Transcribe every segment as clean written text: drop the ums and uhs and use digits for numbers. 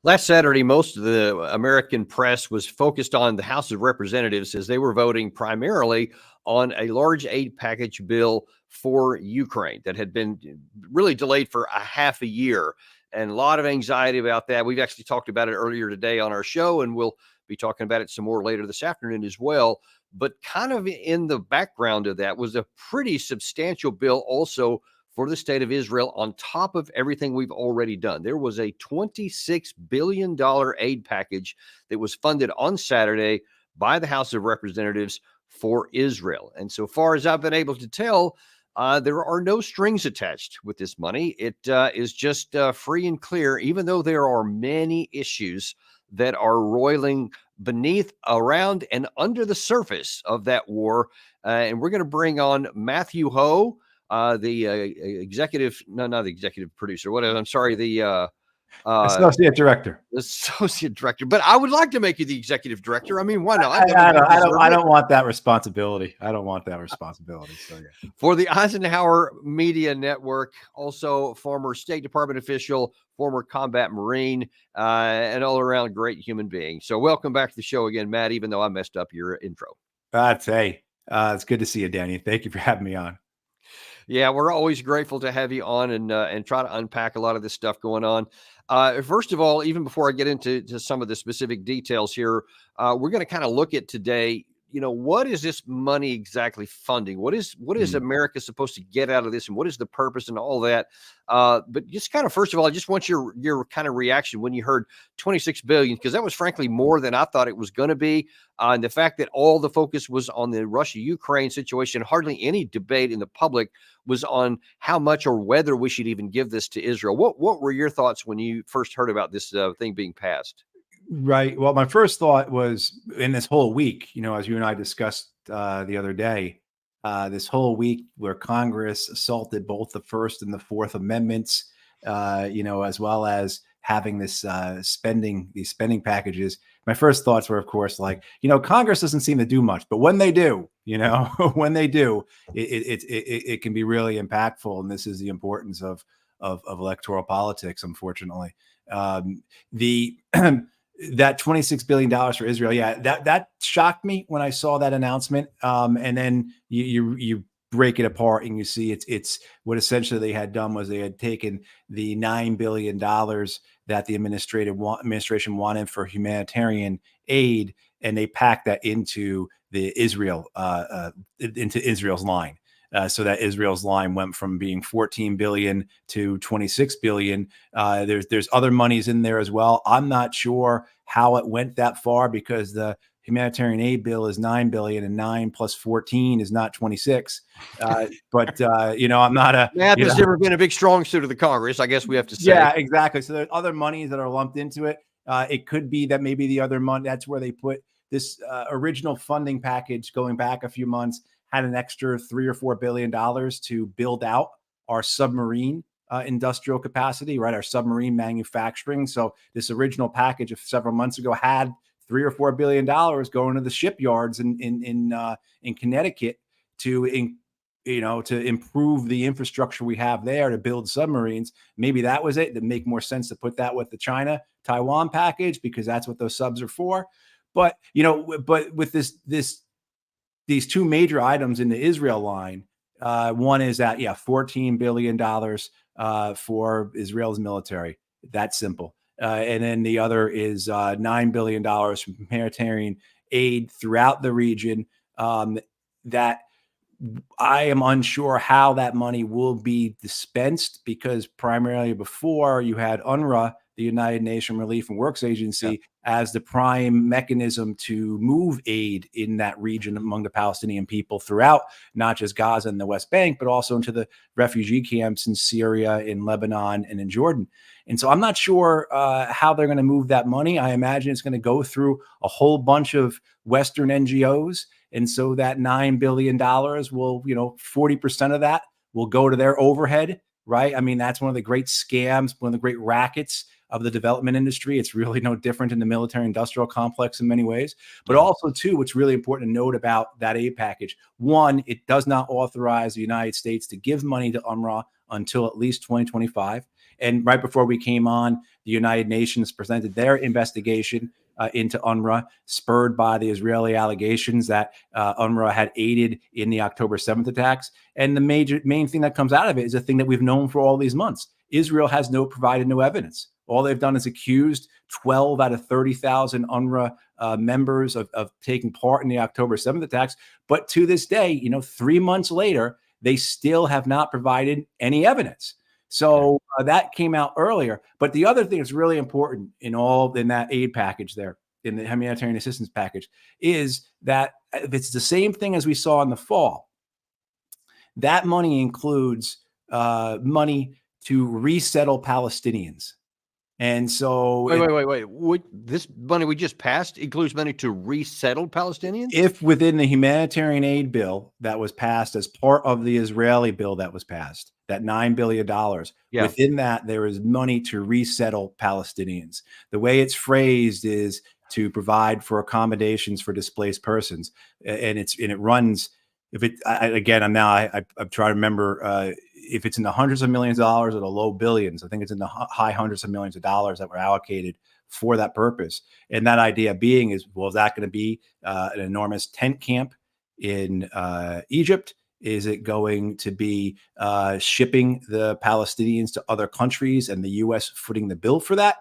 Last Saturday, most of the American press was focused on the House of Representatives as they were voting primarily on a large aid package bill for Ukraine that had been really delayed for a half a year. And a lot of anxiety about that. We've actually talked about it earlier today on our show, and we'll be talking about it some more later this afternoon as well. But kind of in the background of that was a pretty substantial bill also for the state of Israel on top of everything we've already done. There was a $26 billion aid package that was funded on Saturday by the House of Representatives for Israel. And so far as I've been able to tell, there are no strings attached with this money. It is just free and clear, even though there are many issues that are roiling beneath, around, and under the surface of that war. And we're going to bring on Matthew Ho, the executive, no, not the executive producer. What? I'm sorry, the associate director. Associate director. But I would like to make you the executive director. I mean, why not? I don't want that responsibility. I don't want that responsibility. So yeah. For the Eisenhower Media Network, also former State Department official, former combat Marine, and all around great human being. So welcome back to the show again, Matt, even though I messed up your intro. It's good to see you, Danny. Thank you for having me on. Yeah, we're always grateful to have you on and try to unpack a lot of this stuff going on. First of all, even before I get into some of the specific details here, we're going to kind of look at today, what is this money exactly funding? What is America supposed to get out of this, and what is the purpose and all that? But just kind of, first of all, I just want your kind of reaction when you heard 26 billion, because that was frankly more than I thought it was going to be. And the fact that all the focus was on the Russia-Ukraine situation, hardly any debate in the public was on how much or whether we should even give this to Israel. What were your thoughts when you first heard about this thing being passed? Right. Well, my first thought was in this whole week, as you and I discussed the other day, this whole week where Congress assaulted both the First and the Fourth Amendments, as well as having these spending packages. My first thoughts were, of course, like, Congress doesn't seem to do much, but when they do, when they do, it can be really impactful. And this is the importance of electoral politics, unfortunately. That $26 billion for Israel. Yeah, that shocked me when I saw that announcement. And then you break it apart and you see it's what essentially they had done was they had taken the $9 billion that the administration wanted for humanitarian aid, and they packed that into Israel's line. So that Israel's line went from being 14 billion to 26 billion. There's other monies in there as well. I'm not sure how it went that far because the humanitarian aid bill is 9 billion and 9 plus 14 is not 26. But I'm not a math has never been a big strong suit of the Congress, I guess we have to say. Yeah, exactly. So there's other monies that are lumped into it. It could be that maybe the other month, that's where they put this original funding package going back a few months, had an extra $3 or $4 billion to build out our submarine industrial capacity, right? Our submarine manufacturing. So this original package of several months ago had $3 or $4 billion going to the shipyards in Connecticut to improve the infrastructure we have there to build submarines. Maybe that was it. That make more sense to put that with the China-Taiwan package because that's what those subs are for. But with these two major items in the Israel line, one is that, $14 billion for Israel's military. That's simple. And then the other is $9 billion from humanitarian aid throughout the region that I am unsure how that money will be dispensed because primarily before you had UNRWA, the United Nations Relief and Works Agency, as the prime mechanism to move aid in that region among the Palestinian people throughout not just Gaza and the West Bank, but also into the refugee camps in Syria, in Lebanon, and in Jordan. And so I'm not sure how they're going to move that money. I imagine it's going to go through a whole bunch of Western NGOs. And so that $9 billion will, 40% of that will go to their overhead, right? I mean, that's one of the great scams, one of the great rackets of the development industry. It's really no different in the military industrial complex in many ways. But also, too, what's really important to note about that aid package, one, it does not authorize the United States to give money to UNRWA until at least 2025. And right before we came on, the United Nations presented their investigation into UNRWA, spurred by the Israeli allegations that UNRWA had aided in the October 7th attacks. And the main thing that comes out of it is a thing that we've known for all these months. Israel has provided no evidence. All they've done is accused 12 out of 30,000 UNRWA members of taking part in the October 7th attacks. But to this day, 3 months later, they still have not provided any evidence. So that came out earlier. But the other thing that's really important in that aid package there, in the humanitarian assistance package, is that if it's the same thing as we saw in the fall, that money includes money to resettle Palestinians. And so wait. This money we just passed includes money to resettle Palestinians? If within the humanitarian aid bill that was passed as part of the Israeli bill that was passed, that $9 billion, within that, there is money to resettle Palestinians. The way it's phrased is to provide for accommodations for displaced persons. And it runs, I'm trying to remember if it's in the hundreds of millions of dollars or the low billions. I think it's in the high hundreds of millions of dollars that were allocated for that purpose. And that idea being is, well, is that going to be an enormous tent camp in Egypt? Is it going to be shipping the Palestinians to other countries and the U.S. footing the bill for that?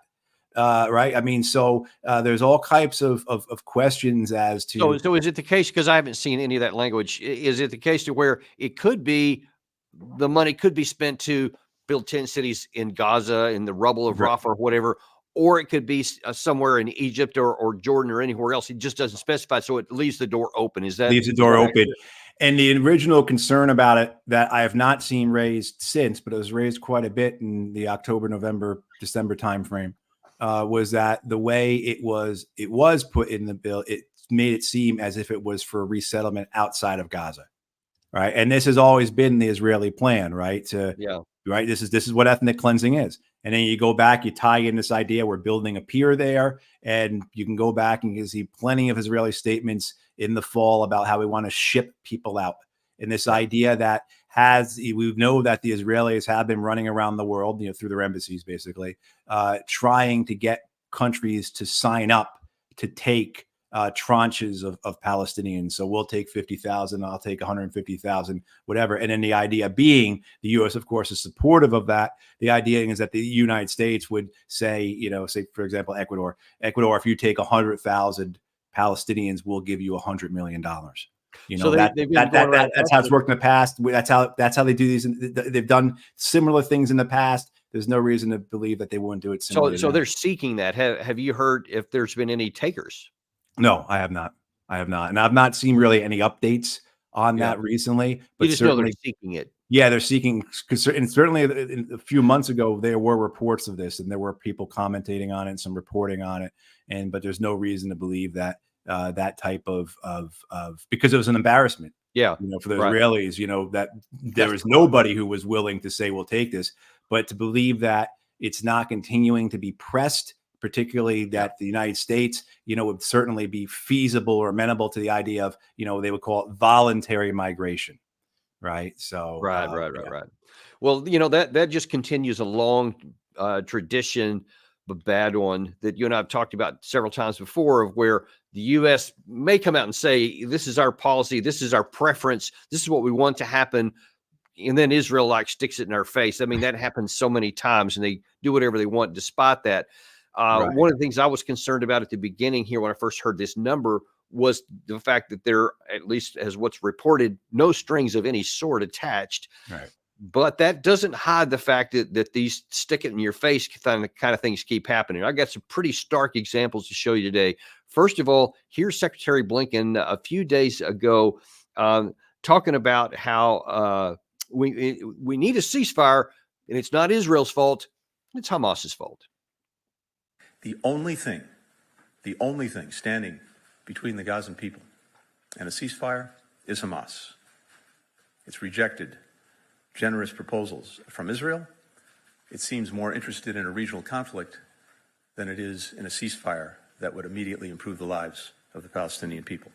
Right. I mean, so there's all types of questions as to. So is it the case, because I haven't seen any of that language, is it the case to where it could be, the money could be spent to build 10 cities in Gaza, in the rubble of Rafah or whatever, or it could be somewhere in Egypt or Jordan or anywhere else? It just doesn't specify. So it leaves the door open. Leaves the door open. And the original concern about it that I have not seen raised since, but it was raised quite a bit in the October, November, December timeframe, was that the way it was put in the bill, it made it seem as if it was for resettlement outside of Gaza. Right. And this has always been the Israeli plan, right? Right. This is what ethnic cleansing is. And then you go back, you tie in this idea, we're building a pier there, and you can go back and you see plenty of Israeli statements in the fall about how we want to ship people out. And this idea that we know that the Israelis have been running around the world, through their embassies, basically, trying to get countries to sign up to take tranches of Palestinians. So we'll take 50,000, I'll take 150,000, whatever. And then the idea being, the U.S., of course, is supportive of that. The idea is that the United States would say, for example, Ecuador, if you take 100,000 Palestinians, we'll give you $100 million. So that's how it's worked in the past. That's how they do these. They've done similar things in the past. There's no reason to believe that they wouldn't do it similarly. So they're seeking that. Have you heard if there's been any takers? No, I have not. And I've not seen really any updates on that recently. But you just know they're seeking it. Yeah, they're seeking. And certainly a few months ago, there were reports of this, and there were people commentating on it and some reporting on it. But there's no reason to believe that that type of because it was an embarrassment. Yeah, for the Israelis, that there was nobody who was willing to say, we'll take this. But to believe that it's not continuing to be pressed, particularly that the United States, would certainly be feasible or amenable to the idea of, they would call it voluntary migration. Right. So, right. Well, that just continues a long tradition, a bad one that you and I have talked about several times before, of where the U.S. may come out and say, this is our policy, this is our preference, this is what we want to happen. And then Israel sticks it in our face. I mean, that happens so many times, and they do whatever they want despite that. One of the things I was concerned about at the beginning here when I first heard this number was the fact that there, at least as what's reported, no strings of any sort attached. Right. But that doesn't hide the fact that these stick it in your face kind of things keep happening. I got some pretty stark examples to show you today. First of all, here's Secretary Blinken a few days ago talking about how we need a ceasefire, and it's not Israel's fault, it's Hamas's fault. The only thing standing between the Gazan people and a ceasefire is Hamas. It's rejected generous proposals from Israel. It seems more interested in a regional conflict than it is in a ceasefire that would immediately improve the lives of the Palestinian people.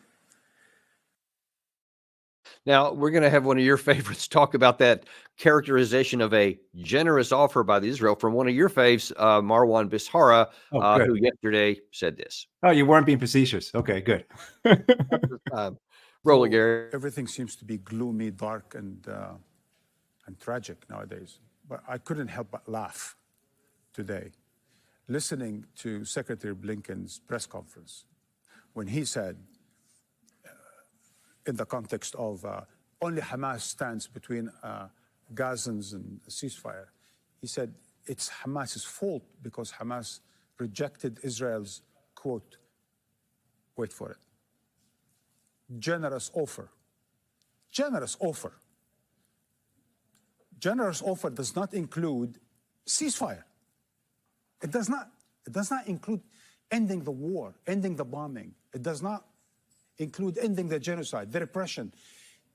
Now, we're going to have one of your favorites talk about that characterization of a generous offer by Israel from one of your faves, Marwan Bishara, who yesterday said this. Oh, you weren't being facetious. Okay, good. Roll it, Gary. Everything seems to be gloomy, dark, and tragic nowadays. But I couldn't help but laugh today, listening to Secretary Blinken's press conference when he said, in the context of only Hamas stands between Gazans and a ceasefire, he said it's Hamas's fault because Hamas rejected Israel's, quote, wait for it, generous offer. Generous offer. Generous offer does not include ceasefire. It does not. It does not include ending the war, ending the bombing. It does not include ending the genocide, the repression,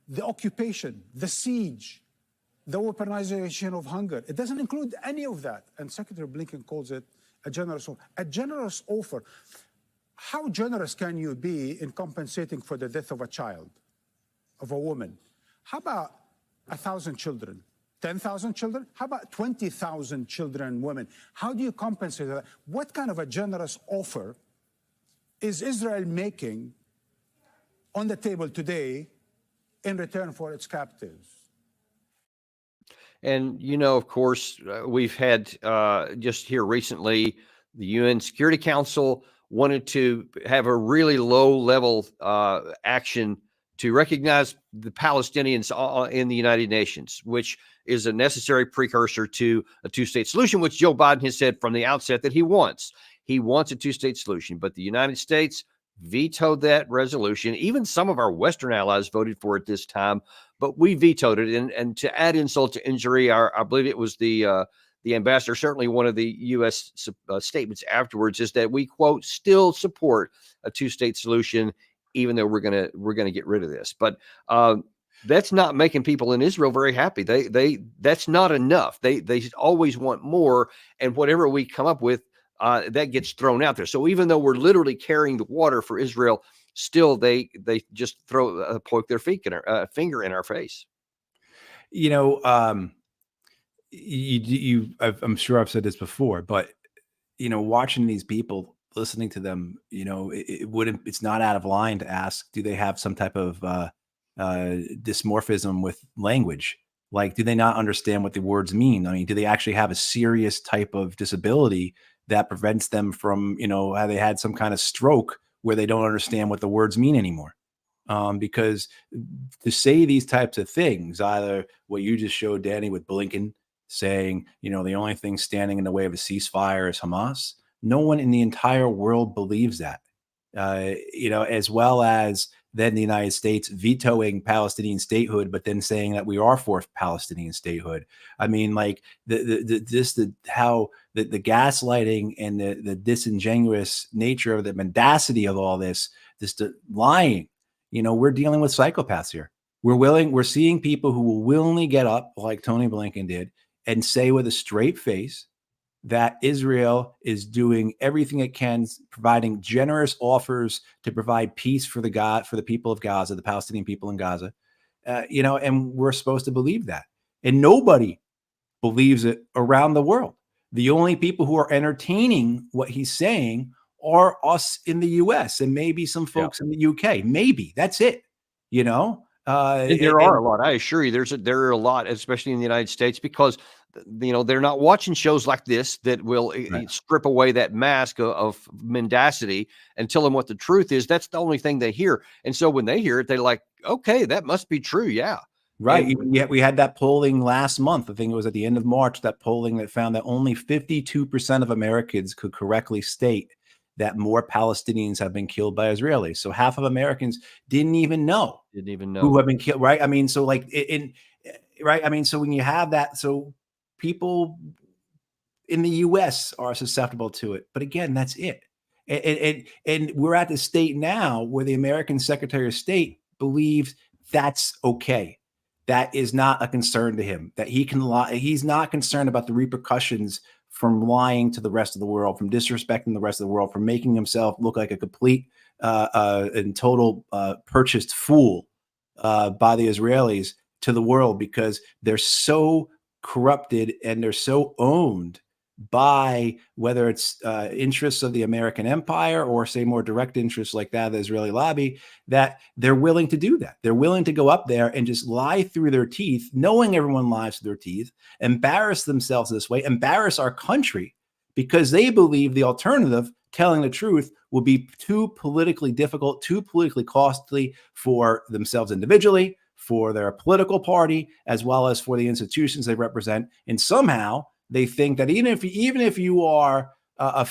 the occupation, the siege, the weaponization of hunger. It doesn't include any of that. And Secretary Blinken calls it a generous offer. A generous offer. How generous can you be in compensating for the death of a child, of a woman? How about 1,000 children? 10,000 children? How about 20,000 children and women? How do you compensate that? What kind of a generous offer is Israel making on the table today in return for its captives? And, of course, we've had just here recently, the UN Security Council wanted to have a really low-level action to recognize the Palestinians in the United Nations, which is a necessary precursor to a two-state solution, which Joe Biden has said from the outset that he wants. He wants a two-state solution, but the United States vetoed that resolution. Even some of our Western allies voted for it this time, but we vetoed it. And to add insult to injury, I believe it was the ambassador, certainly one of the U.S. Statements afterwards, is that we, quote, still support a two-state solution, even though we're gonna get rid of this. But that's not making people in Israel very happy. That's not enough. They always want more, and whatever we come up with, that gets thrown out there. So even though we're literally carrying the water for Israel, still they just poke their finger in our face. I'm sure I've said this before, but watching these people, listening to them, it's not out of line to ask, do they have some type of dysmorphism with language? Like, do they not understand what the words mean? I mean, do they actually have a serious type of disability that prevents them from, how they had some kind of stroke where they don't understand what the words mean anymore? Because to say these types of things, either what you just showed, Danny, with Blinken saying, the only thing standing in the way of a ceasefire is Hamas. No one in the entire world believes that, as well as then the United States vetoing Palestinian statehood, but then saying that we are for Palestinian statehood. I mean, like how the gaslighting and the disingenuous nature of the mendacity of all this, lying. We're dealing with psychopaths here. We're seeing people who will willingly get up, like Tony Blinken did, and say with a straight face that Israel is doing everything it can, providing generous offers to provide peace for the people of Gaza, the Palestinian people in Gaza, and we're supposed to believe that. And nobody believes it around the world. The only people who are entertaining what he's saying are us in the U.S. and maybe some folks in the UK. Maybe that's it. There are a lot. I assure you, there are a lot, especially in the United States, because they're not watching shows like this that will strip away that mask of mendacity and tell them what the truth is. That's the only thing they hear. And so when they hear it, they're like, okay, that must be true. Yeah. Right. Yet we had that polling last month. I think it was at the end of March, that polling that found that only 52% of Americans could correctly state that more Palestinians have been killed by Israelis. So half of Americans didn't even know who have been killed. Right. I mean, so like right. I mean, so when you have that, so people in the U.S. are susceptible to it. But again, that's it. And we're at the state now where the American Secretary of State believes that's okay. That is not a concern to him, that he can lie. He's not concerned about the repercussions from lying to the rest of the world, from disrespecting the rest of the world, from making himself look like a complete and total purchased fool by the Israelis to the world because they're so corrupted and they're so owned by whether it's interests of the American empire or say more direct interests like that of the Israeli lobby, that they're willing to do that. They're willing to go up there and just lie through their teeth, knowing everyone lies through their teeth, embarrass themselves this way, embarrass our country because they believe the alternative, telling the truth, will be too politically difficult, too politically costly for themselves individually, for their political party, as well as for the institutions they represent. And somehow they think that even if you are a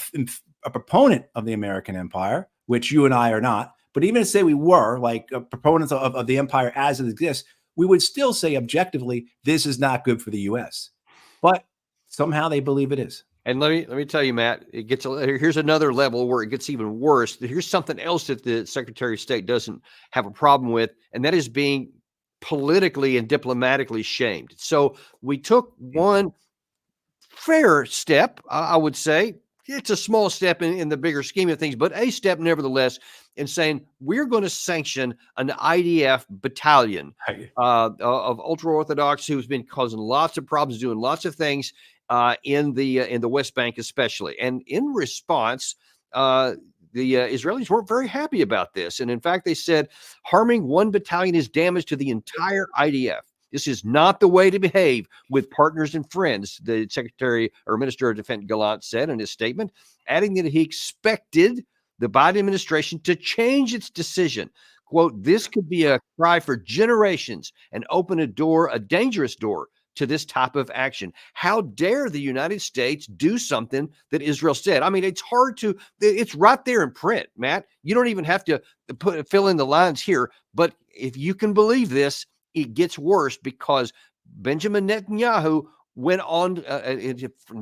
proponent of the American empire, which you and I are not, but even say we were like proponents of the empire as it exists, we would still say objectively, this is not good for the U.S. But somehow they believe it is. And let me tell you, Matt, here's another level where it gets even worse. Here's something else that the Secretary of State doesn't have a problem with, and that is being politically and diplomatically shamed. So we took one fair step, I would say. It's a small step in the bigger scheme of things, but a step nevertheless in saying we're going to sanction an IDF battalion of ultra-Orthodox who's been causing lots of problems, doing lots of things in the West Bank especially. And in response, the Israelis weren't very happy about this. And in fact, they said harming one battalion is damage to the entire IDF. This is not the way to behave with partners and friends, the Secretary or Minister of Defense Gallant said in his statement, adding that he expected the Biden administration to change its decision. Quote, this could be a cry for generations and open a dangerous door to this type of action. How dare the United States do something that Israel said? I mean, it's right there in print, Matt. You don't even have to fill in the lines here. But if you can believe this, it gets worse because Benjamin Netanyahu went on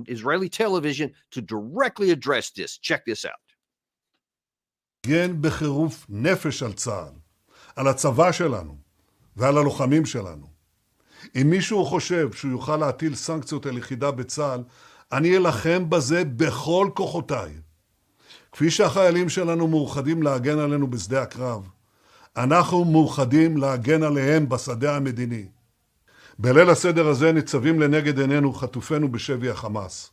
Israeli television to directly address this. Check this out. גן בחירוף נפש על צה"ל, על הצבא שלנו ועל הלוחמים שלנו. אם מישהו חושב שהוא יוכל להטיל סנקציות על יחידה בצה"ל, אני אלחם בזה בכל כוחותיי. כפי שהחיילים שלנו מאוחדים להגן עלינו בשדה הקרב, אנחנו מאוחדים להגן עליהם בשדה המדיני. בליל הסדר הזה ניצבים לנגד עינינו חטופינו בשבי החמאס.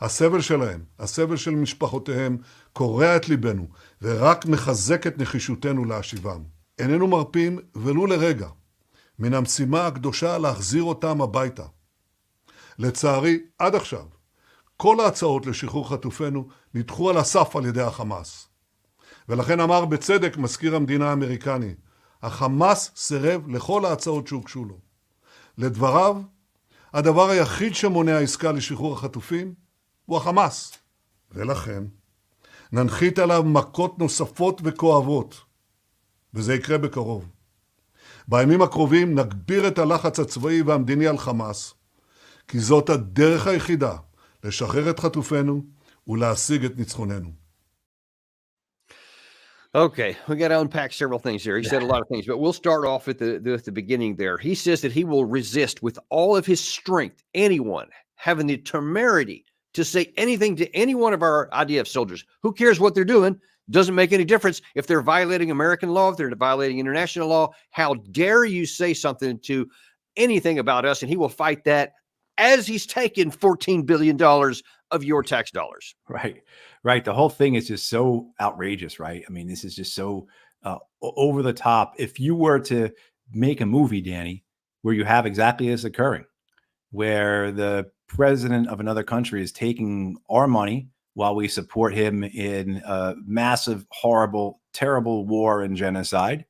הסבל שלהם, הסבל של משפחותיהם, קורע את ליבנו ורק מחזק את נחישותנו להשיבם. איננו מרפים ולו לרגע מן המשימה הקדושה להחזיר אותם הביתה. לצערי, עד עכשיו, כל ההצעות לשחרור חטופינו נדחו על הסף על ידי החמאס. ולכן אמר בצדק מזכיר המדינה האמריקני, החמאס סירב לכל ההצעות שהוגשו לו. לדבריו, הדבר היחיד שמונע עסקה לשחרור החטופים הוא החמאס. ולכן, ננחית עליו מכות נוספות וכואבות, וזה יקרה בקרוב. בימים הקרובים נגביר את הלחץ הצבאי והמדיני על חמאס, כי זאת הדרך היחידה לשחרר את חטופינו ולהשיג את ניצחוננו. Okay, we got to unpack several things here. He said a lot of things, but we'll start off at the beginning there. He says that he will resist with all of his strength anyone having the temerity to say anything to any one of our IDF soldiers. Who cares what they're doing? Doesn't make any difference if they're violating American law, if they're violating international law. How dare you say something to anything about us? And he will fight that as he's taken $14 billion of your tax dollars. Right. The whole thing is just so outrageous, right? I mean, this is just so over the top. If you were to make a movie, Danny, where you have exactly this occurring, where the president of another country is taking our money while we support him in a massive, horrible, terrible war and genocide.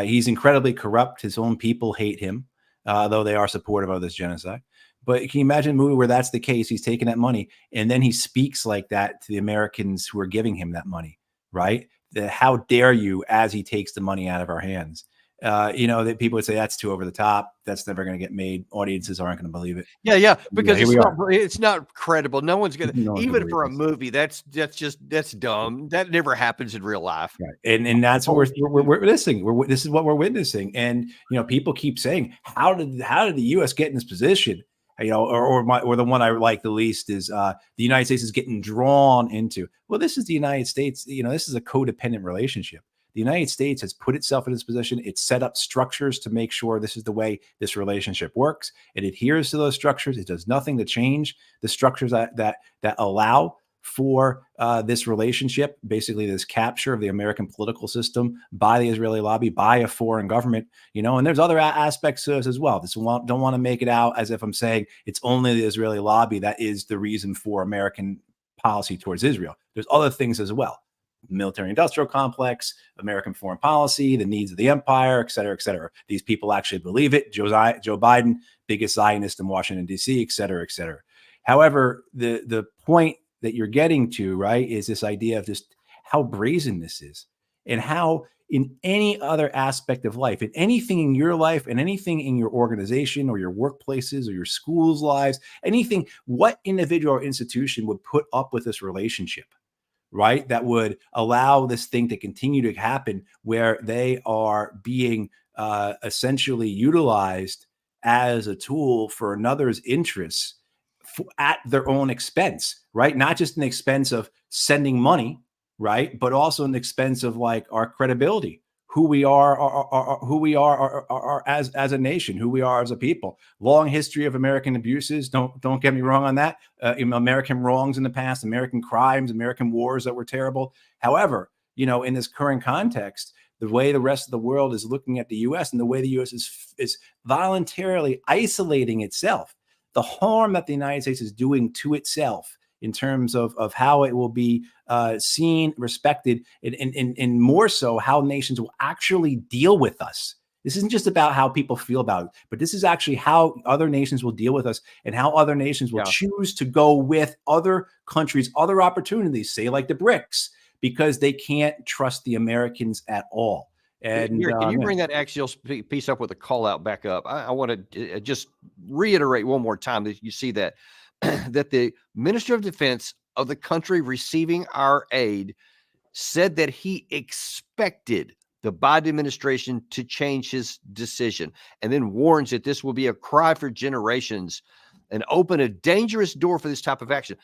He's incredibly corrupt. His own people hate him, though they are supportive of this genocide. But can you imagine a movie where that's the case? He's taking that money and then he speaks like that to the Americans who are giving him that money, right? How dare you, as he takes the money out of our hands. That people would say that's too over the top. That's never going to get made. Audiences aren't going to believe it. Yeah, because it's not credible. No one's going to, even for a movie. That's dumb. That never happens in real life. Right. And that's what we're witnessing. This is what we're witnessing. And people keep saying, how did the U.S. get in this position? Or the one I like the least is the United States is getting drawn into. Well, this is the United States. This is a codependent relationship. The United States has put itself in this position. It's set up structures to make sure this is the way this relationship works. It adheres to those structures. It does nothing to change the structures that allow for this relationship, basically this capture of the American political system by the Israeli lobby, by a foreign government, and there's other aspects to this as well. Don't want to make it out as if I'm saying it's only the Israeli lobby that is the reason for American policy towards Israel. There's other things as well. Military industrial complex, American foreign policy, the needs of the empire, et cetera, et cetera. These people actually believe it. Joe Biden, biggest Zionist in Washington, D.C., et cetera, et cetera. However, the point that you're getting to, right, is this idea of just how brazen this is, and how in any other aspect of life, in anything in your life and anything in your organization or your workplaces or your schools' lives, anything, what individual or institution would put up with this relationship, right? That would allow this thing to continue to happen where they are being essentially utilized as a tool for another's interests at their own expense, right? Not just an expense of sending money, right? But also an expense of like our credibility, who we are as a nation, who we are as a people. Long history of American abuses. Don't get me wrong on that. American wrongs in the past, American crimes, American wars that were terrible. However, in this current context, the way the rest of the world is looking at the U.S. and the way the U.S. is voluntarily isolating itself, the harm that the United States is doing to itself in terms of how it will be seen, respected, and more so how nations will actually deal with us. This isn't just about how people feel about it, but this is actually how other nations will deal with us and how other nations will choose to go with other countries, other opportunities, say like the BRICS, because they can't trust the Americans at all. And can you bring that Axios piece up with a call out back up? I want to just reiterate one more time that you see that that the Minister of Defense of the country receiving our aid said that he expected the Biden administration to change his decision, and then warns that this will be a cry for generations and open a dangerous door for this type of action.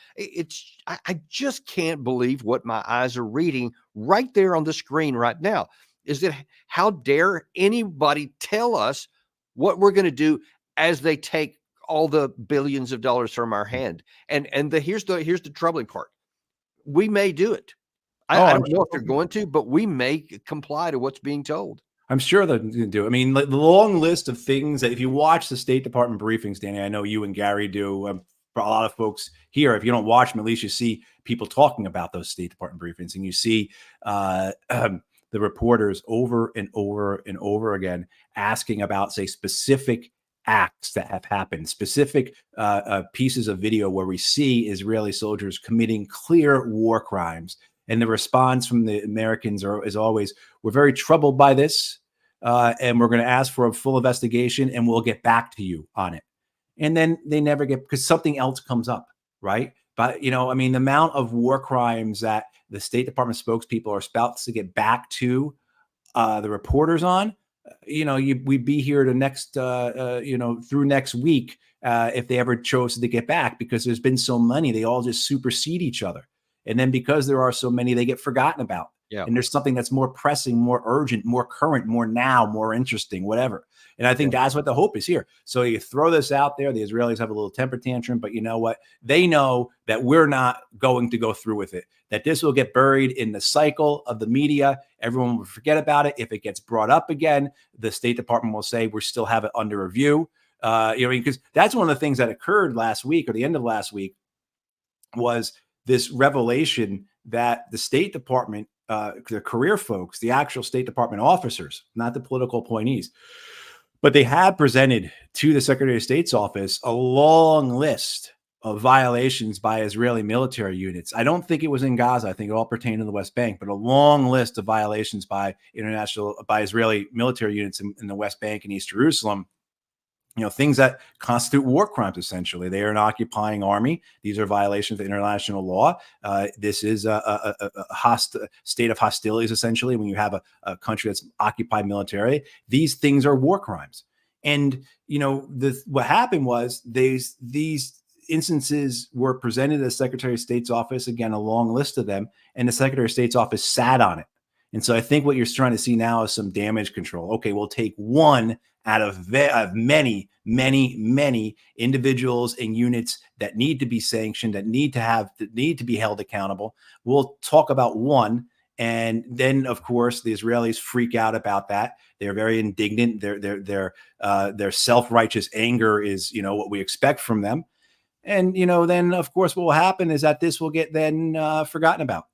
I just can't believe what my eyes are reading right there on the screen right now. Is that how dare anybody tell us what we're going to do as they take all the billions of dollars from our hand? And here's the troubling part. We may do it. I don't know if they're going to, but we may comply to what's being told. I'm sure they're going to do. I mean, the long list of things that if you watch the State Department briefings, Danny, I know you and Gary do. For a lot of folks here, if you don't watch them, at least you see people talking about those State Department briefings, and you see the reporters over and over and over again asking about, say, specific acts that have happened, specific pieces of video where we see Israeli soldiers committing clear war crimes. And the response from the Americans is always, we're very troubled by this, and we're going to ask for a full investigation, and we'll get back to you on it. And then they never get, because something else comes up, right? But, I mean, the amount of war crimes that the State Department spokespeople are about to get back to the reporters on, we'd be here to next, through next week if they ever chose to get back, because there's been so many, they all just supersede each other. And then because there are so many, they get forgotten about. Yeah. And there's something that's more pressing, more urgent, more current, more now, more interesting, whatever. And I think that's what the hope is here. So you throw this out there. The Israelis have a little temper tantrum, but you know what? They know that we're not going to go through with it, that this will get buried in the cycle of the media. Everyone will forget about it. If it gets brought up again, the State Department will say we still have it under review. Because that's one of the things that occurred last week or the end of last week was this revelation that the State Department, the career folks, the actual State Department officers, not the political appointees, but they had presented to the Secretary of State's office a long list of violations by Israeli military units. I don't think it was in Gaza. I think it all pertained to the West Bank, but a long list of violations by Israeli military units in the West Bank and East Jerusalem. Things that constitute war crimes, essentially. They are an occupying army. These are violations of international law. This is a state of hostilities, essentially, when you have a country that's occupied military. These things are war crimes. And, what happened was these instances were presented to the Secretary of State's office, again, a long list of them, and the Secretary of State's office sat on it. And so I think what you're trying to see now is some damage control. Okay, we'll take one out of many, many, many individuals and units that need to be sanctioned, that need to be held accountable. We'll talk about one. And then, of course, the Israelis freak out about that. They're very indignant. Their self-righteous anger is, what we expect from them. And, then, of course, what will happen is that this will get then forgotten about.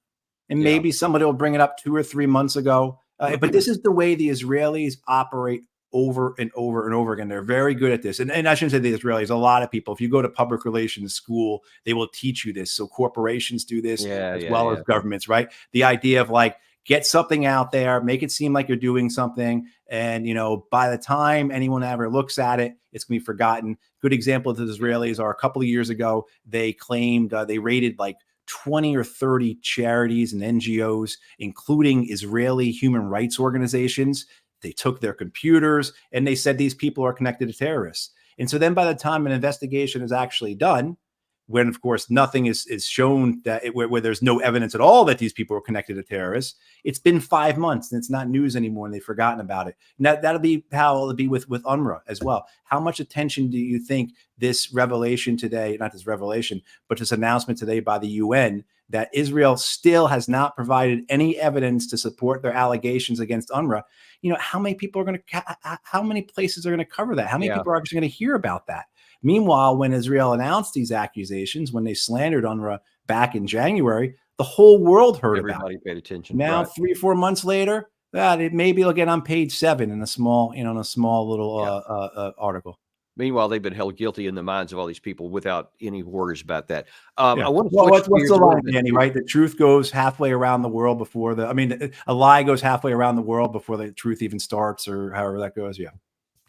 And maybe somebody will bring it up 2 or 3 months ago. But this is the way the Israelis operate over and over and over again. They're very good at this. And I shouldn't say the Israelis, a lot of people, if you go to public relations school, they will teach you this. So corporations do this as well as governments, right? The idea of like, get something out there, make it seem like you're doing something. And, by the time anyone ever looks at it, it's going to be forgotten. Good example of the Israelis are a couple of years ago, they claimed they raided like 20 or 30 charities and NGOs, including Israeli human rights organizations. They took their computers and they said these people are connected to terrorists. And so then by the time an investigation is actually done, when of course nothing is shown where there's no evidence at all that these people are connected to terrorists, it's been 5 months and it's not news anymore and they've forgotten about it. And that'll be how it'll be with UNRWA as well. How much attention do you think this revelation today, not this revelation, but this announcement today by the UN that Israel still has not provided any evidence to support their allegations against UNRWA? How many people are how many places are going to cover that? How many people are actually going to hear about that? Meanwhile, when Israel announced these accusations, when they slandered UNRWA back in January, the whole world heard about it. Everybody paid attention. Now, 3 or 4 months later, maybe it'll get on page 7 in a small little article. Meanwhile, they've been held guilty in the minds of all these people without any worries about that. I want to what's the line, Danny, right? The truth goes halfway around the world before a lie goes halfway around the world before the truth even starts, or however that goes.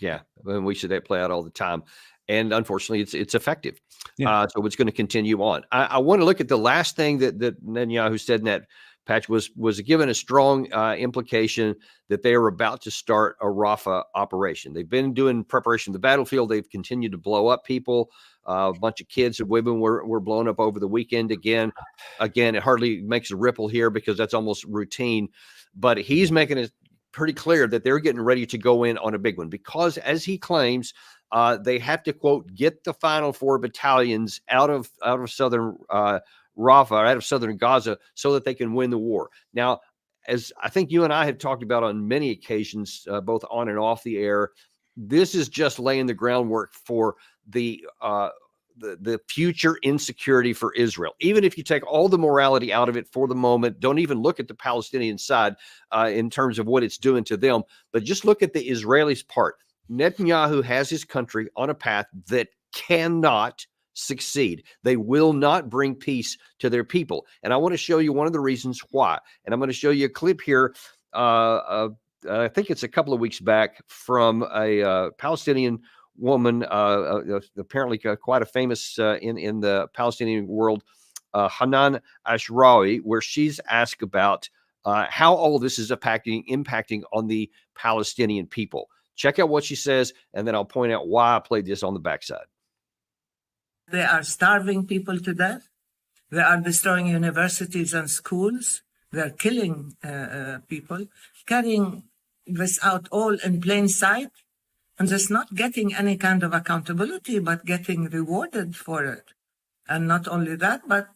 Yeah. And we see that play out all the time. And unfortunately, it's effective. Yeah. So it's going to continue on. I want to look at the last thing that Netanyahu said in that patch was given a strong implication that they are about to start a Rafah operation. They've been doing preparation of the battlefield. They've continued to blow up people. A bunch of kids and women were blown up over the weekend. Again, it hardly makes a ripple here because that's almost routine. But he's making it pretty clear that they're getting ready to go in on a big one because, as he claims, they have to, quote, get the final 4 battalions out of southern Rafah, out of southern Gaza, so that they can win the war. Now, as I think you and I have talked about on many occasions, both on and off the air, this is just laying the groundwork for the future insecurity for Israel. Even if you take all the morality out of it for the moment, don't even look at the Palestinian side in terms of what it's doing to them, but just look at the Israelis' part. Netanyahu has his country on a path that cannot succeed. They will not bring peace to their people. And I want to show you one of the reasons why. And I'm going to show you a clip here. I think it's a couple of weeks back from a Palestinian woman, apparently quite a famous in the Palestinian world, Hanan Ashrawi, where she's asked about how all of this is impacting on the Palestinian people. Check out what she says, and then I'll point out why I played this on the backside. They are starving people to death. They are destroying universities and schools. They're killing people, carrying this out all in plain sight, and just not getting any kind of accountability, but getting rewarded for it. And not only that, but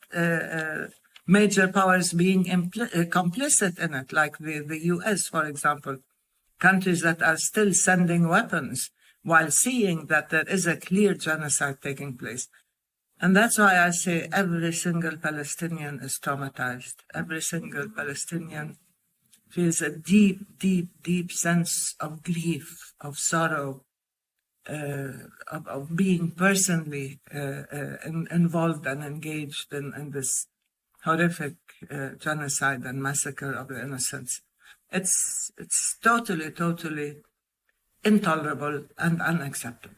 major powers being complicit in it, like the US, for example. Countries that are still sending weapons while seeing that there is a clear genocide taking place. And that's why I say every single Palestinian is traumatized. Every single Palestinian feels a deep, deep, deep sense of grief, of sorrow, of being personally involved and engaged in this horrific genocide and massacre of the innocents. It's totally, totally intolerable and unacceptable.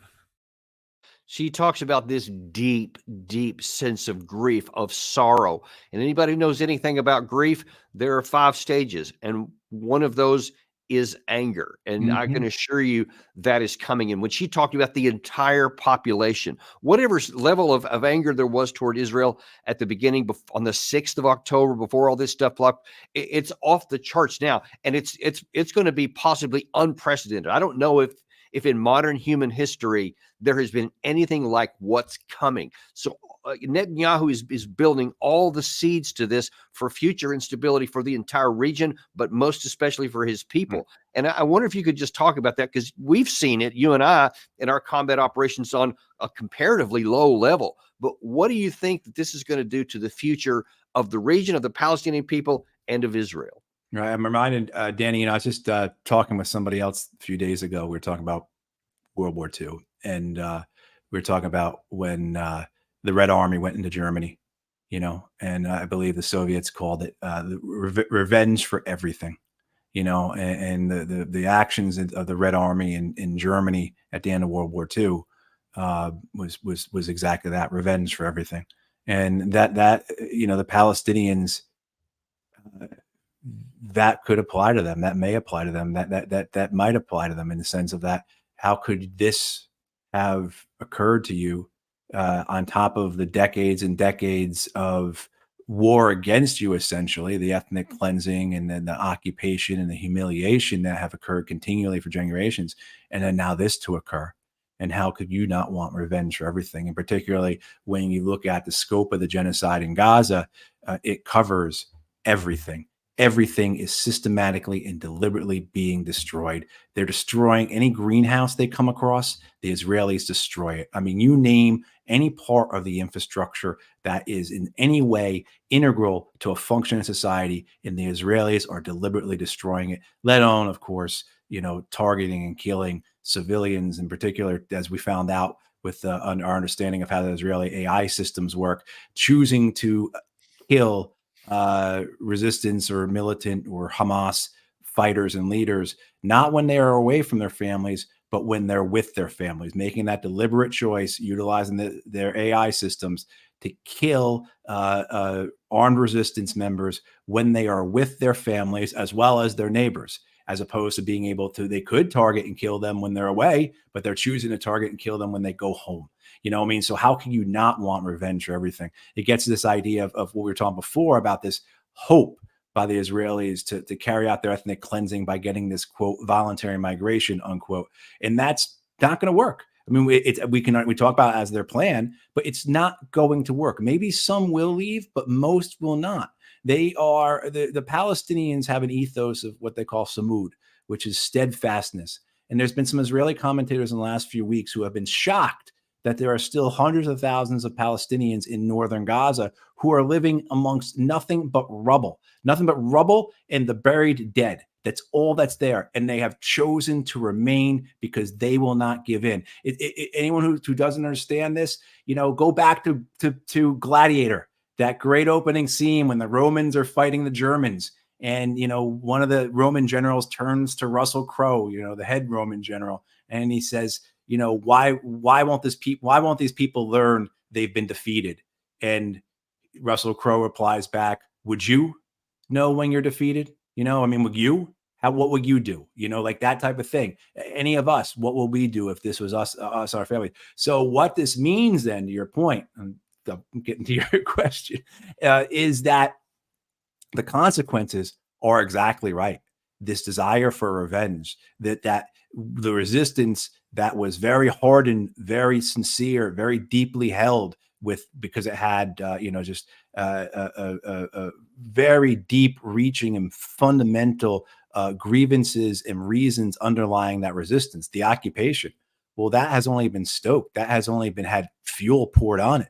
She talks about this deep, deep sense of grief, of sorrow. And anybody who knows anything about grief, there are 5 stages. And one of those is anger. And I can assure you that is coming. And when she talked about the entire population, whatever level of anger there was toward Israel at the beginning, on the 6th of October, before all this stuff blocked, it's off the charts now. And it's going to be possibly unprecedented. I don't know if in modern human history there has been anything like what's coming. So Netanyahu is building all the seeds to this for future instability for the entire region, but most especially for his people. And I wonder if you could just talk about that, because we've seen it, you and I, in our combat operations on a comparatively low level. But what do you think that this is going to do to the future of the region, of the Palestinian people, and of Israel? Right. I'm reminded, Danny, I was just talking with somebody else a few days ago. We were talking about World War II, and we were talking about when the Red Army went into Germany, and I believe the Soviets called it revenge for everything, and the actions of the Red Army in Germany at the end of World War II was exactly that, revenge for everything. And that the Palestinians, that could apply to them. That may apply to them. That might apply to them in the sense of that. How could this have occurred to you on top of the decades and decades of war against you, essentially, the ethnic cleansing and then the occupation and the humiliation that have occurred continually for generations, and then now this to occur? And how could you not want revenge for everything? And particularly when you look at the scope of the genocide in Gaza, it covers everything. Everything is systematically and deliberately being destroyed. They're destroying any greenhouse they come across. The Israelis destroy it. I mean, you name any part of the infrastructure that is in any way integral to a functioning society, and the Israelis are deliberately destroying it, let alone, of course, targeting and killing civilians in particular, as we found out with our understanding of how the Israeli AI systems work, choosing to kill resistance or militant or Hamas fighters and leaders, not when they are away from their families, but when they're with their families, making that deliberate choice, utilizing their AI systems to kill armed resistance members when they are with their families as well as their neighbors, as opposed to being able to, they could target and kill them when they're away, but they're choosing to target and kill them when they go home. So how can you not want revenge for everything? It gets to this idea of what we were talking before about this hope by the Israelis to carry out their ethnic cleansing by getting this, quote, voluntary migration, unquote. And that's not going to work. I mean, we talk about it as their plan, but it's not going to work. Maybe some will leave, but most will not. They are, the Palestinians have an ethos of what they call samud, which is steadfastness. And there's been some Israeli commentators in the last few weeks who have been shocked that there are still hundreds of thousands of Palestinians in northern Gaza who are living amongst nothing but rubble and the buried dead. That's all that's there. And they have chosen to remain because they will not give in. Anyone who doesn't understand this, go back to Gladiator, that great opening scene when the Romans are fighting the Germans. And, one of the Roman generals turns to Russell Crowe, the head Roman general, and he says, why won't these people learn they've been defeated? And Russell Crowe replies back, would you know when you're defeated? Would you? What would you do? Like that type of thing. Any of us, what will we do if this was us, our family? So what this means then, to your point, and I'm getting to your question, is that the consequences are exactly right. This desire for revenge, that the resistance that was very hardened, very sincere, very deeply held because it had, just a very deep reaching and fundamental grievances and reasons underlying that resistance, the occupation. Well, that has only been stoked. That has only had fuel poured on it.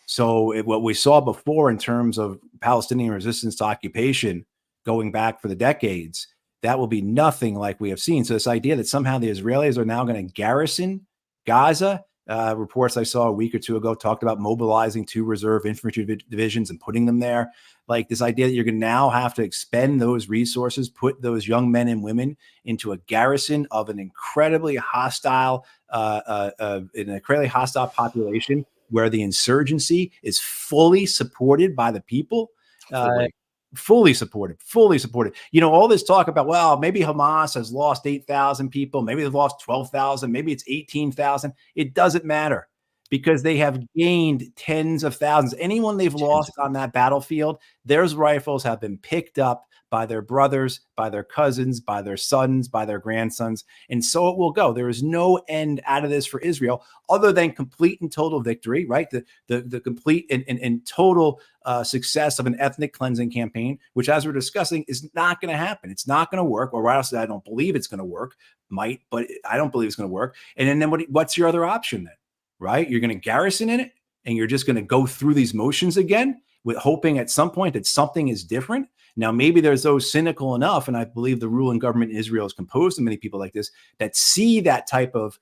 So what we saw before in terms of Palestinian resistance to occupation going back for the decades, that will be nothing like we have seen. So this idea that somehow the Israelis are now going to garrison Gaza, reports I saw a week or two ago talked about mobilizing 2 reserve infantry divisions and putting them there. Like this idea that you're going to now have to expend those resources, put those young men and women into a garrison of an incredibly hostile population where the insurgency is fully supported by the people. fully supported, fully supported. You know, all this talk about, well, maybe Hamas has lost 8,000 people, maybe they've lost 12,000, maybe it's 18,000. It doesn't matter because they have gained tens of thousands. Anyone they've lost on that battlefield, their rifles have been picked up by their brothers, by their cousins, by their sons, by their grandsons. And so it will go. There is no end out of this for Israel other than complete and total victory, right? The complete and total success of an ethnic cleansing campaign, which, as we're discussing, is not going to happen. It's not going to work. Or else I don't believe it's going to work. Might, but I don't believe it's going to work. And then what's your other option then, right? You're going to garrison in it and you're just going to go through these motions again with hoping at some point that something is different. Now, maybe there's those cynical enough, and I believe the ruling government in Israel is composed of many people like this, that see that type of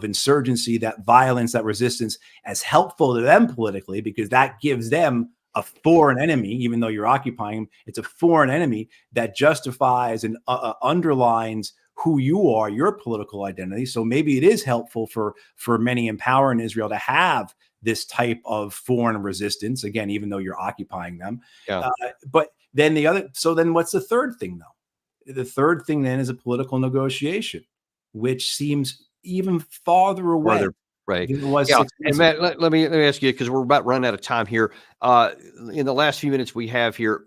insurgency, that violence, that resistance as helpful to them politically, because that gives them a foreign enemy, even though you're occupying them. It's a foreign enemy that justifies and underlines who you are, your political identity. So maybe it is helpful for many in power in Israel to have this type of foreign resistance, again, even though you're occupying them. Yeah. But then then what's the third thing, though? The third thing then is a political negotiation, which seems even farther away right. than it was Yeah. 6 And months Matt, ago. let me ask you, because we're about running out of time here. In the last few minutes we have here,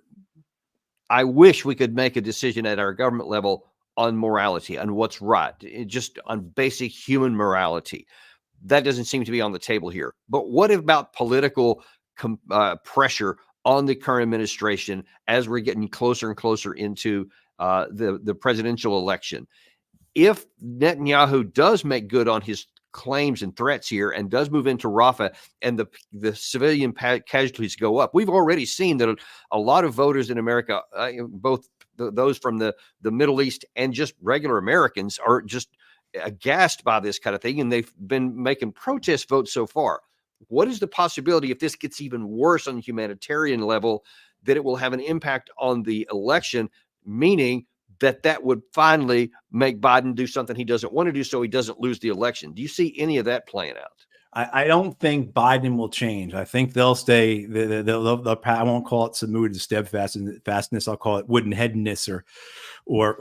I wish we could make a decision at our government level on morality, on what's right, just on basic human morality. That doesn't seem to be on the table here. But what about political pressure on the current administration as we're getting closer and closer into the presidential election? If Netanyahu does make good on his claims and threats here and does move into Rafah and the civilian casualties go up, we've already seen that a lot of voters in America, both those from the Middle East and just regular Americans, are just aghast by this kind of thing, and they've been making protest votes so far. What is the possibility, if this gets even worse on the humanitarian level, that it will have an impact on the election, meaning that would finally make Biden do something he doesn't want to do so he doesn't lose the election? Do you see any of that playing out? I don't think Biden will change. I think they'll stay. I won't call it samud, steadfastness. I'll call it wooden-headedness, or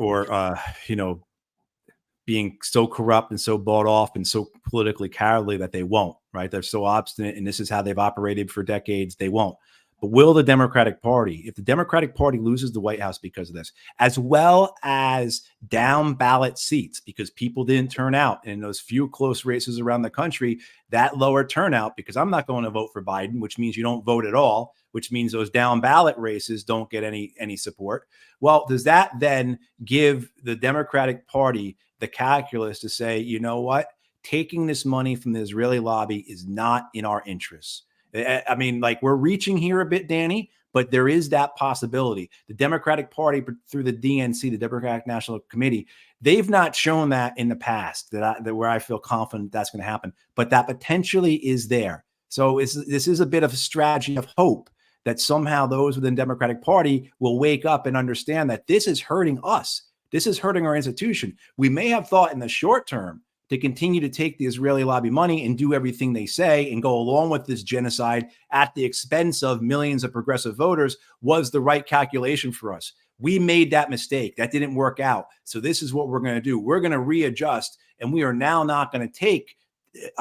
being so corrupt and so bought off and so politically cowardly that they won't. Right? They're so obstinate, and this is how they've operated for decades. They won't. But will the Democratic Party, if the Democratic Party loses the White House because of this, as well as down ballot seats, because people didn't turn out in those few close races around the country, that lower turnout, because I'm not going to vote for Biden, which means you don't vote at all, which means those down ballot races don't get any support. Well, does that then give the Democratic Party the calculus to say, you know what, taking this money from the Israeli lobby is not in our interests? I mean, like, we're reaching here a bit, Danny, but there is that possibility. The Democratic Party, through the DNC, the Democratic National Committee, they've not shown that in the past that where I feel confident that's going to happen, but that potentially is there. So this is a bit of a strategy of hope that somehow those within the Democratic Party will wake up and understand that this is hurting us. This is hurting our institution. We may have thought in the short term to continue to take the Israeli lobby money and do everything they say and go along with this genocide at the expense of millions of progressive voters was the right calculation for us. We made that mistake. That didn't work out. So this is what we're going to do. We're going to readjust, and we are now not going to take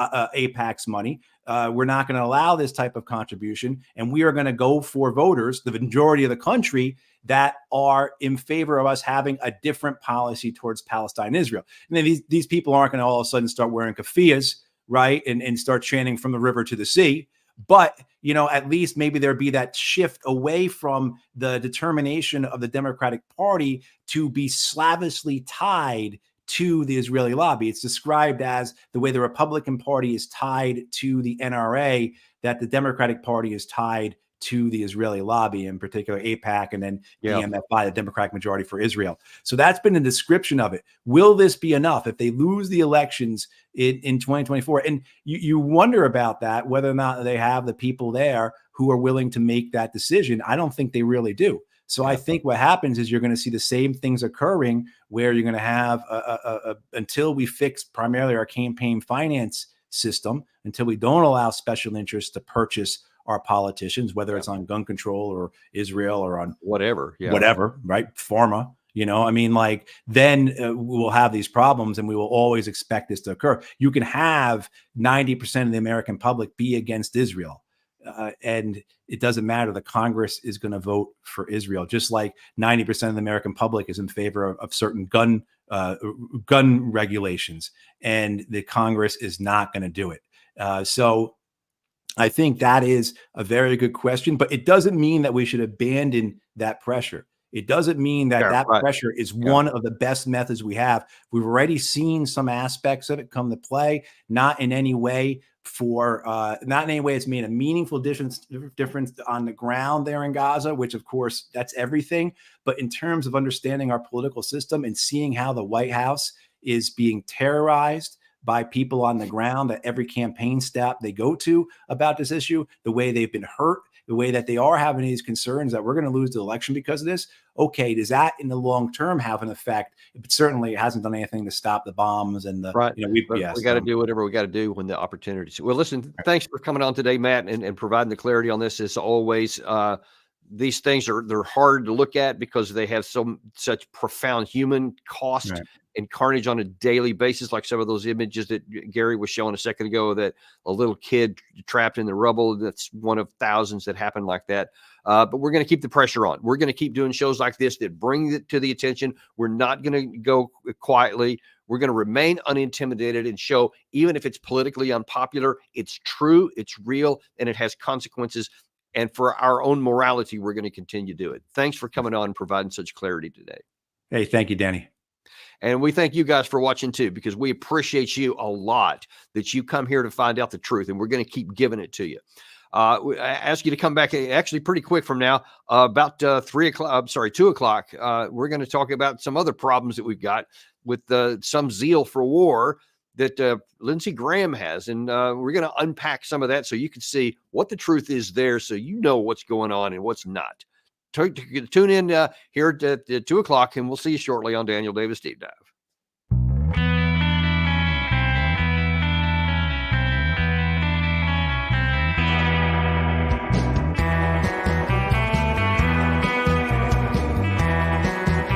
AIPAC's money. We're not going to allow this type of contribution, and we are going to go for voters, the majority of the country, that are in favor of us having a different policy towards Palestine and Israel. And then these people aren't going to all of a sudden start wearing keffiyehs, right, and start chanting from the river to the sea. But, at least maybe there'd be that shift away from the determination of the Democratic Party to be slavishly tied to the Israeli lobby. It's described as the way the Republican Party is tied to the NRA, that the Democratic Party is tied to the Israeli lobby, in particular AIPAC, and then DMFI, the Democratic Majority for Israel. So that's been a description of it. Will this be enough if they lose the elections in 2024? And you wonder about that, whether or not they have the people there who are willing to make that decision. I don't think they really do. So I think what happens is you're going to see the same things occurring, where you're going to have until we fix primarily our campaign finance system, until we don't allow special interests to purchase our politicians, whether it's on gun control or Israel or on Whatever. Yeah. whatever, right? Pharma, I mean, like, then we will have these problems and we will always expect this to occur. You can have 90% of the American public be against Israel. And it doesn't matter. The Congress is going to vote for Israel, just like 90% of the American public is in favor of certain gun regulations, and the Congress is not going to do it. So I think that is a very good question, but it doesn't mean that we should abandon that pressure. It doesn't mean that that right. pressure is one of the best methods we have. We've already seen some aspects of it come to play, not in any way it's made a meaningful difference on the ground there in Gaza, which of course that's everything. But in terms of understanding our political system and seeing how the White House is being terrorized by people on the ground at every campaign step they go to about this issue, the way they've been hurt, the way that they are having these concerns that we're going to lose the election because of this. Okay, does that in the long term have an effect? But certainly it hasn't done anything to stop the bombs and the right. We got to do whatever we got to do when the opportunities. Well, listen, thanks for coming on today, Matt, and providing the clarity on this. As always, these things they're hard to look at because they have such profound human cost and carnage on a daily basis, like some of those images that Gary was showing a second ago, that a little kid trapped in the rubble. That's one of thousands that happen like that. But we're going to keep the pressure on. We're going to keep doing shows like this that bring it to the attention. We're not going to go quietly. We're going to remain unintimidated and show, even if it's politically unpopular, it's true, it's real, and it has consequences. And for our own morality, we're going to continue to do it. Thanks for coming on and providing such clarity today. Hey, thank you, Danny. And we thank you guys for watching too, because we appreciate you a lot that you come here to find out the truth, and we're going to keep giving it to you. I ask you to come back actually pretty quick from now, about 2 o'clock. We're going to talk about some other problems that we've got with some zeal for war that Lindsey Graham has. And we're going to unpack some of that so you can see what the truth is there, so you know what's going on and what's not. Tune in here at 2 o'clock, and we'll see you shortly on Daniel Davis Deep Dive.